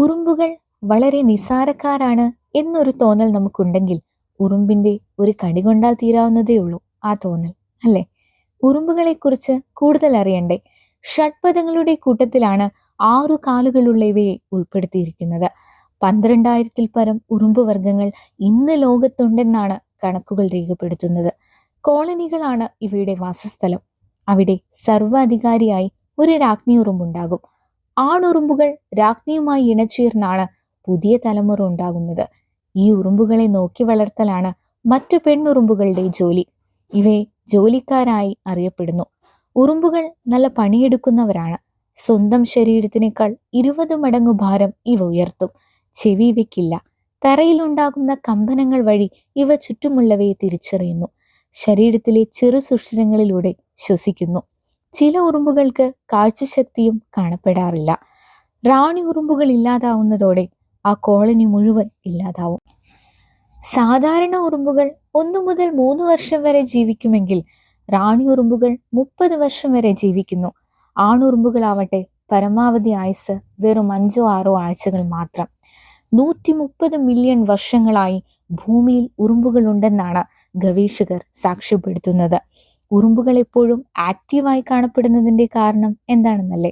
ഉറുമ്പുകൾ വളരെ നിസ്സാരക്കാരാണ് എന്നൊരു തോന്നൽ നമുക്കുണ്ടെങ്കിൽ ഉറുമ്പിന്റെ ഒരു കടി കൊണ്ടാൽ തീരാവുന്നതേ ഉള്ളൂ ആ തോന്നൽ, അല്ലേ? ഉറുമ്പുകളെക്കുറിച്ച് കൂടുതൽ അറിയണ്ടേ? ഷഡ്പദങ്ങളുടെ കൂട്ടത്തിലാണ് 6 കാലുകളുള്ള ഇവയെ ഉൾപ്പെടുത്തിയിരിക്കുന്നത്. 12,000-ൽ പരം ഉറുമ്പ് വർഗ്ഗങ്ങൾ ഇന്ന് ലോകത്തുണ്ടെന്നാണ് കണക്കുകൾ രേഖപ്പെടുത്തുന്നത്. കോളനികളാണ് ഇവയുടെ വാസസ്ഥലം. അവിടെ സർവാധികാരിയായി ഒരു രാജ്ഞി ഉറുമ്പുണ്ടാകും. ആണുറുമ്പുകൾ രാജ്ഞിയുമായി ഇണചേർന്നാണ് പുതിയ തലമുറ ഉണ്ടാകുന്നത്. ഈ ഉറുമ്പുകളെ നോക്കി വളർത്തലാണ് മറ്റു പെണ്ണുറുമ്പുകളുടെ ജോലി. ഇവയെ ജോലിക്കാരായി അറിയപ്പെടുന്നു. ഉറുമ്പുകൾ നല്ല പണിയെടുക്കുന്നവരാണ്. സ്വന്തം ശരീരത്തിനേക്കാൾ 20 മടങ്ങ് ഭാരം ഇവ ഉയർത്തും. ചെവി ഇവയ്ക്കില്ല. തറയിലുണ്ടാകുന്ന കമ്പനങ്ങൾ വഴി ഇവ ചുറ്റുമുള്ളവയെ തിരിച്ചറിയുന്നു. ശരീരത്തിലെ ചെറു സുഷിരങ്ങളിലൂടെ ശ്വസിക്കുന്നു. ചില ഉറുമ്പുകൾക്ക് കാഴ്ചശക്തിയും കാണപ്പെടാറില്ല. റാണി ഉറുമ്പുകൾ ഇല്ലാതാവുന്നതോടെ ആ കോളനി മുഴുവൻ ഇല്ലാതാവും. സാധാരണ ഉറുമ്പുകൾ 1 മുതൽ 3 വർഷം വരെ ജീവിക്കുമെങ്കിൽ റാണി ഉറുമ്പുകൾ 30 വർഷം വരെ ജീവിക്കുന്നു. ആണുറുമ്പുകളാവട്ടെ പരമാവധി ആയുസ് വെറും 5-6 ആഴ്ചകൾ മാത്രം. 130 മില്യൺ വർഷങ്ങളായി ഭൂമിയിൽ ഉറുമ്പുകൾ ഉണ്ടെന്നാണ് ഗവേഷകർ സാക്ഷ്യപ്പെടുത്തുന്നത്. ഉറുമ്പുകൾ എപ്പോഴും ആക്റ്റീവായി കാണപ്പെടുന്നതിന്റെ കാരണം എന്താണെന്നല്ലേ?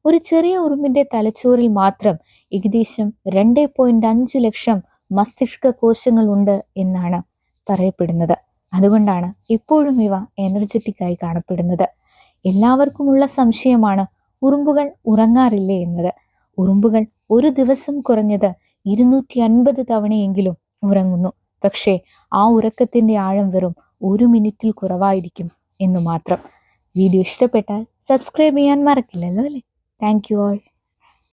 ഒരു ചെറിയ ഉറുമ്പിന്റെ തലച്ചോറിൽ മാത്രം ഏകദേശം 2.5 ലക്ഷം മസ്തിഷ്ക കോശങ്ങൾ ഉണ്ട് എന്നാണ് പറയപ്പെടുന്നത്. അതുകൊണ്ടാണ് എപ്പോഴും ഇവ എനർജറ്റിക് ആയി കാണപ്പെടുന്നത്. എല്ലാവർക്കുമുള്ള സംശയമാണ് ഉറുമ്പുകൾ ഉറങ്ങാറില്ലേ എന്നത്. ഉറുമ്പുകൾ ഒരു ദിവസം കുറഞ്ഞത് 250 തവണയെങ്കിലും ഉറങ്ങുന്നു. പക്ഷേ ആ ഉറക്കത്തിന്റെ ആഴം വെറും 1 മിനിറ്റിൽ കുറവായിരിക്കും എന്ന് മാത്രം. വീഡിയോ ഇഷ്ടപ്പെട്ടാൽ സബ്സ്ക്രൈബ് ചെയ്യാൻ മറക്കില്ലല്ലോ, അല്ലേ? Thank you all.